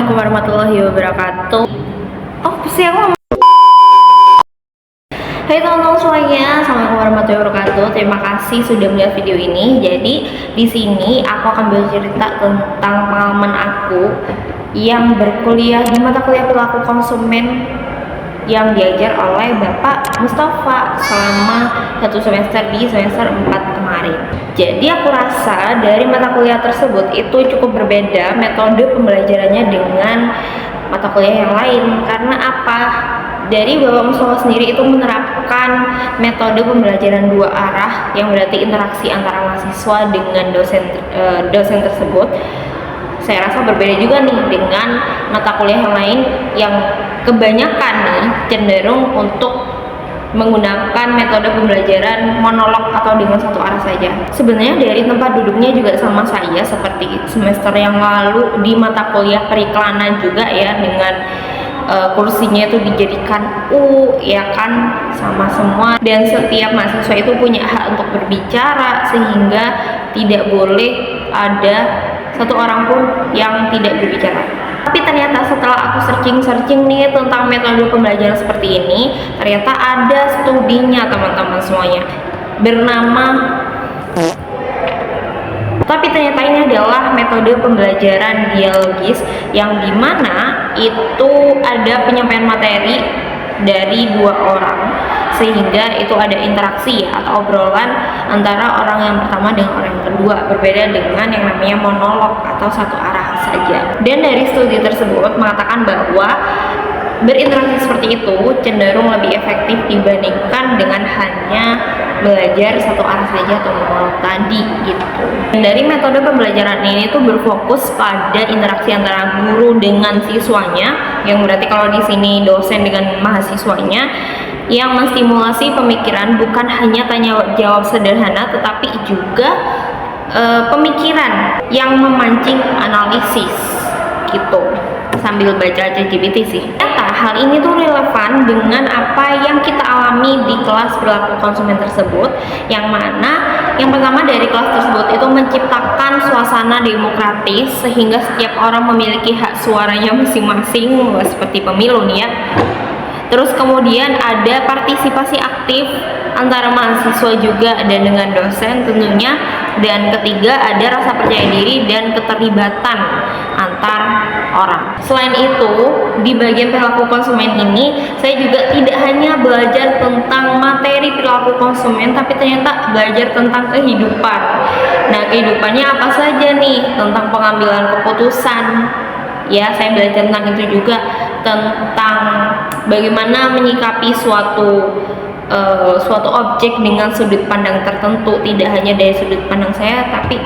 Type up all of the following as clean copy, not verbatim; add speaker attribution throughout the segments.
Speaker 1: Assalamualaikum warahmatullahi wabarakatuh. Oh, pasti aku ngomong. Hai teman-teman semuanya, Assalamualaikum warahmatullahi wabarakatuh. Terima kasih sudah melihat video ini. Jadi di sini aku akan bercerita tentang pengalaman aku yang berkuliah di mata kuliah perilaku konsumen yang diajar oleh Bapak Mustafa selama 1 semester di semester 4 kemarin. Jadi aku rasa dari mata kuliah tersebut itu cukup berbeda metode pembelajarannya dengan mata kuliah yang lain. Karena apa? Dari Bapak Mustafa sendiri itu menerapkan metode pembelajaran dua arah, yang berarti interaksi antara mahasiswa dengan dosen tersebut. Saya rasa berbeda juga nih dengan mata kuliah yang lain yang kebanyakan nih cenderung untuk menggunakan metode pembelajaran monolog atau dengan satu arah saja. Sebenarnya dari tempat duduknya juga sama saya seperti semester yang lalu di mata kuliah periklanan juga ya, dengan kursinya itu dijadikan U ya kan, sama semua, dan setiap mahasiswa itu punya hak untuk berbicara sehingga tidak boleh ada satu orang pun yang tidak berbicara. Tapi ternyata setelah aku searching nih tentang metode pembelajaran seperti ini, ternyata ada studinya teman-teman semuanya, bernama tapi ternyata ini adalah metode pembelajaran dialogis, yang dimana itu ada penyampaian materi dari dua orang, sehingga itu ada interaksi atau obrolan antara orang yang pertama dengan orang yang kedua, berbeda dengan yang namanya monolog atau satu arah saja. Dan dari studi tersebut mengatakan bahwa berinteraksi seperti itu cenderung lebih efektif dibandingkan dengan hanya belajar satu arah saja atau monolog tadi gitu. Dan dari metode pembelajaran ini tuh berfokus pada interaksi antara guru dengan siswanya, yang berarti kalau di sini dosen dengan mahasiswanya, yang menstimulasi pemikiran bukan hanya tanya jawab sederhana tetapi juga pemikiran yang memancing analisis gitu, sambil baca ChatGPT sih. Ternyata hal ini tuh relevan dengan apa yang kita alami di kelas perilaku konsumen tersebut, yang mana yang pertama dari kelas tersebut itu menciptakan suasana demokratis sehingga setiap orang memiliki hak suaranya masing-masing, seperti pemilu nih ya. Terus kemudian ada partisipasi aktif antara mahasiswa juga dan dengan dosen tentunya. Dan ketiga ada rasa percaya diri dan keterlibatan antar orang. Selain itu, di bagian perilaku konsumen ini saya juga tidak hanya belajar tentang materi perilaku konsumen, tapi ternyata belajar tentang kehidupan. Nah, kehidupannya apa saja nih? Tentang pengambilan keputusan. Ya, saya belajar tentang itu juga, tentang bagaimana menyikapi suatu objek dengan sudut pandang tertentu, tidak hanya dari sudut pandang saya tapi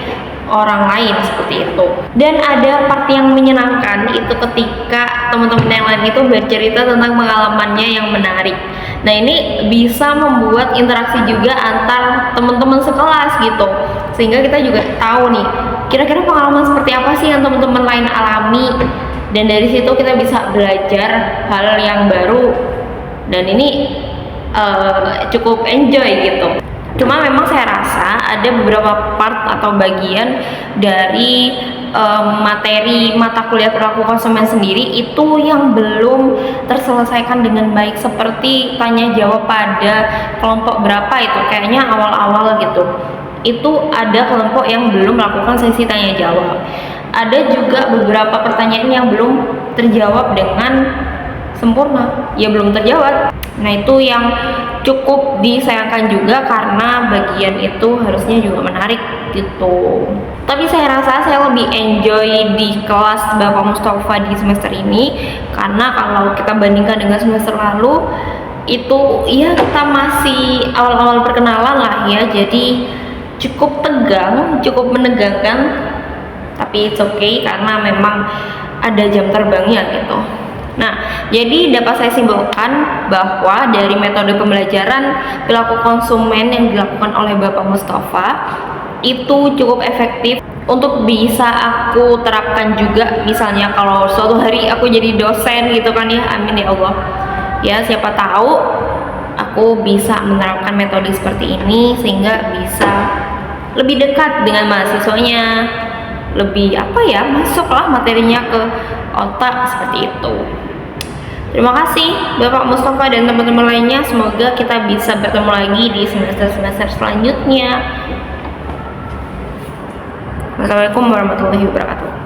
Speaker 1: orang lain, seperti itu. Dan ada part yang menyenangkan itu ketika teman-teman yang lain itu bercerita tentang pengalamannya yang menarik. Nah, ini bisa membuat interaksi juga antar teman-teman sekelas gitu, sehingga kita juga tahu nih kira-kira pengalaman seperti apa sih yang teman-teman lain alami, dan dari situ kita bisa belajar hal yang baru, dan ini cukup enjoy gitu. Cuma memang saya rasa ada beberapa part atau bagian dari materi mata kuliah perilaku konsumen sendiri itu yang belum terselesaikan dengan baik, seperti tanya jawab pada kelompok berapa itu kayaknya awal-awal gitu. Itu ada kelompok yang belum melakukan sesi tanya jawab. Ada juga beberapa pertanyaan yang belum terjawab dengan sempurna, ya belum terjawab. Nah, itu yang cukup disayangkan juga, karena bagian itu harusnya juga menarik gitu. Tapi saya rasa saya lebih enjoy di kelas Bapak Mustafa di semester ini, karena kalau kita bandingkan dengan semester lalu itu ya kita masih awal-awal perkenalan lah ya, jadi cukup tegang, cukup menegangkan, tapi it's okay karena memang ada jam terbangnya gitu. Nah, jadi dapat saya simpulkan bahwa dari metode pembelajaran perilaku konsumen yang dilakukan oleh Bapak Mustafa itu cukup efektif untuk bisa aku terapkan juga. Misalnya kalau suatu hari aku jadi dosen gitu kan ya, amin ya Allah. Ya, siapa tahu aku bisa menerapkan metode seperti ini sehingga bisa lebih dekat dengan mahasiswanya, lebih apa ya, masuklah materinya ke otak seperti itu. Terima kasih Bapak Mustafa dan teman-teman lainnya. Semoga kita bisa bertemu lagi di semester-semester selanjutnya. Wassalamualaikum warahmatullahi wabarakatuh.